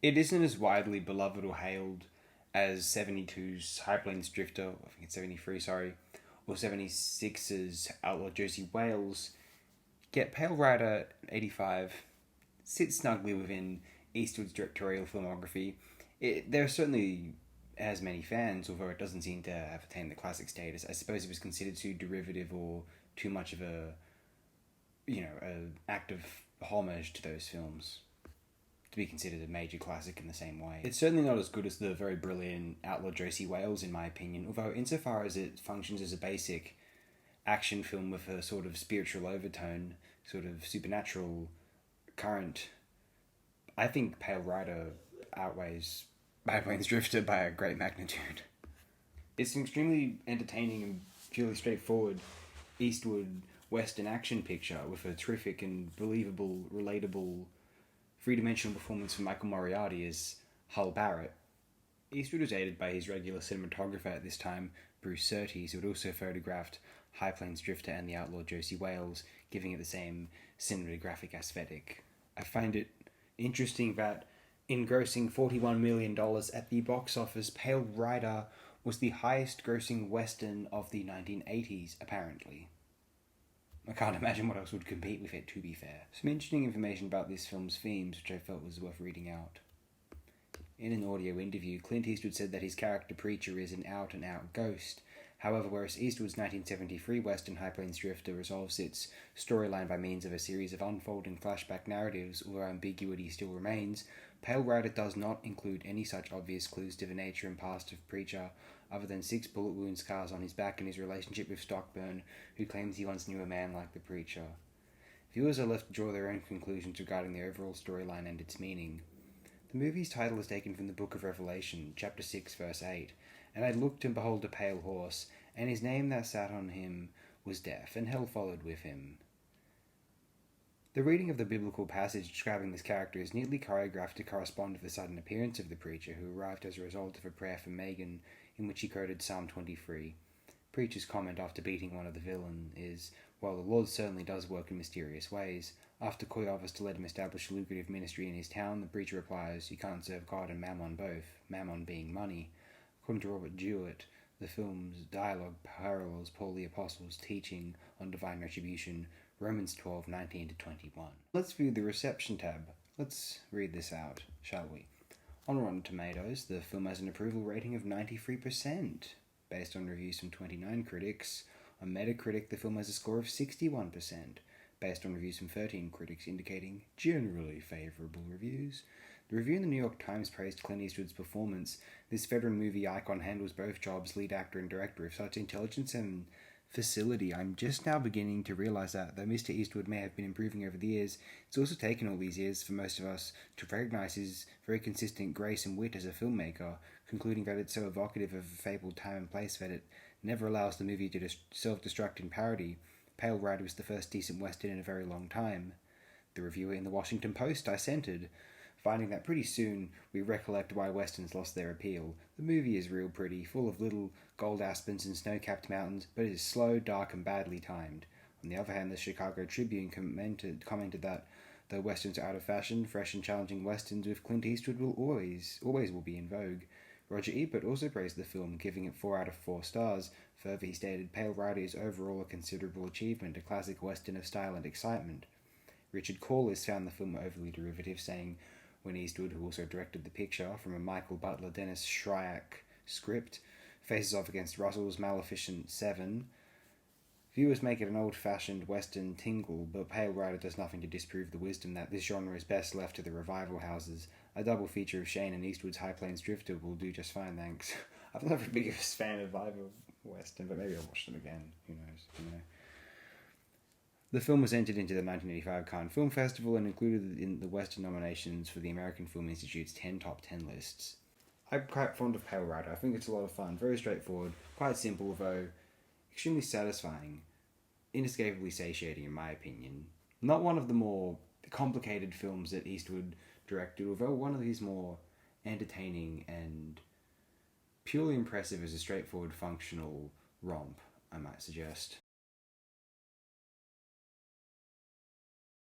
It isn't as widely beloved or hailed as 72's High Plains Drifter, I think it's 73, sorry, or 76's Outlaw Josie Wales, yet Pale Rider 85 sits snugly within Eastwood's directorial filmography. There certainly has many fans, although it doesn't seem to have attained the classic status. I suppose it was considered too derivative or too much of an act of homage to those films to be considered a major classic in the same way. It's certainly not as good as the very brilliant Outlaw Josie Wales, in my opinion, although insofar as it functions as a basic action film with a sort of spiritual overtone, sort of supernatural current, I think Pale Rider outweighs High Plains Drifter by a great magnitude. It's an extremely entertaining and purely straightforward Eastwood Western action picture with a terrific and believable, relatable, three-dimensional performance from Michael Moriarty as Hull Barrett. Eastwood was aided by his regular cinematographer at this time, Bruce Surtees, who had also photographed High Plains Drifter and the Outlaw Josie Wales, giving it the same cinematographic aesthetic. I find it interesting that, engrossing $41 million at the box office, Pale Rider was the highest grossing Western of the 1980s, apparently. I can't imagine what else would compete with it, to be fair. Some interesting information about this film's themes, which I felt was worth reading out. In an audio interview, Clint Eastwood said that his character Preacher is an out-and-out ghost. However, whereas Eastwood's 1973 Western High Plains Drifter resolves its storyline by means of a series of unfolding flashback narratives, although ambiguity still remains, Pale Rider does not include any such obvious clues to the nature and past of Preacher, other than 6 bullet wound scars on his back and his relationship with Stockburn, who claims he once knew a man like the Preacher. Viewers are left to draw their own conclusions regarding the overall storyline and its meaning. The movie's title is taken from the Book of Revelation, chapter 6, verse 8, and I looked and behold a pale horse, and his name that sat on him was Death, and hell followed with him. The reading of the biblical passage describing this character is neatly choreographed to correspond with the sudden appearance of the Preacher, who arrived as a result of a prayer from Megan, in which he quoted Psalm 23. Preacher's comment after beating one of the villain is, "Well, the Lord certainly does work in mysterious ways." After Coy offers to let him establish a lucrative ministry in his town, the Preacher replies, "You can't serve God and Mammon both, Mammon being money." According to Robert Jewett, the film's dialogue parallels Paul the Apostle's teaching on divine retribution, Romans 12:19-21. Let's view the reception tab. Let's read this out, shall we? On Rotten Tomatoes, the film has an approval rating of 93%, based on reviews from 29 critics. On Metacritic, the film has a score of 61%, based on reviews from 13 critics indicating generally favourable reviews. The review in the New York Times praised Clint Eastwood's performance. This veteran movie icon handles both jobs, lead actor and director, with such intelligence and facility. I'm just now beginning to realise that, though Mr. Eastwood may have been improving over the years, it's also taken all these years for most of us to recognise his very consistent grace and wit as a filmmaker, concluding that it's so evocative of a fabled time and place that it never allows the movie to self-destruct in parody. Pale Rider was the first decent Western in a very long time. The reviewer in the Washington Post dissented, finding that pretty soon we recollect why Westerns lost their appeal. The movie is real pretty, full of little gold aspens and snow-capped mountains, but it is slow, dark, and badly timed. On the other hand, the Chicago Tribune commented that though Westerns are out of fashion, fresh and challenging Westerns with Clint Eastwood will always will be in vogue. Roger Ebert also praised the film, giving it 4 out of 4 stars. Further, he stated, "Pale Rider is overall a considerable achievement, a classic Western of style and excitement." Richard Corliss found the film overly derivative, saying, when Eastwood, who also directed the picture, from a Michael Butler Dennis Shryack script, faces off against Russell's Maleficent 7, viewers make it an old-fashioned Western tingle, but Pale Rider does nothing to disprove the wisdom that this genre is best left to the revival houses. A double feature of Shane and Eastwood's High Plains Drifter will do just fine, thanks. I'm not the biggest fan of either Western, but maybe I'll watch them again. Who knows? The film was entered into the 1985 Cannes Film Festival and included in the Western nominations for the American Film Institute's 10 Top 10 lists. I'm quite fond of Pale Rider. I think it's a lot of fun, very straightforward, quite simple, though extremely satisfying, inescapably satiating in my opinion. Not one of the more complicated films that Eastwood directed, although one of his more entertaining and purely impressive as a straightforward, functional romp, I might suggest.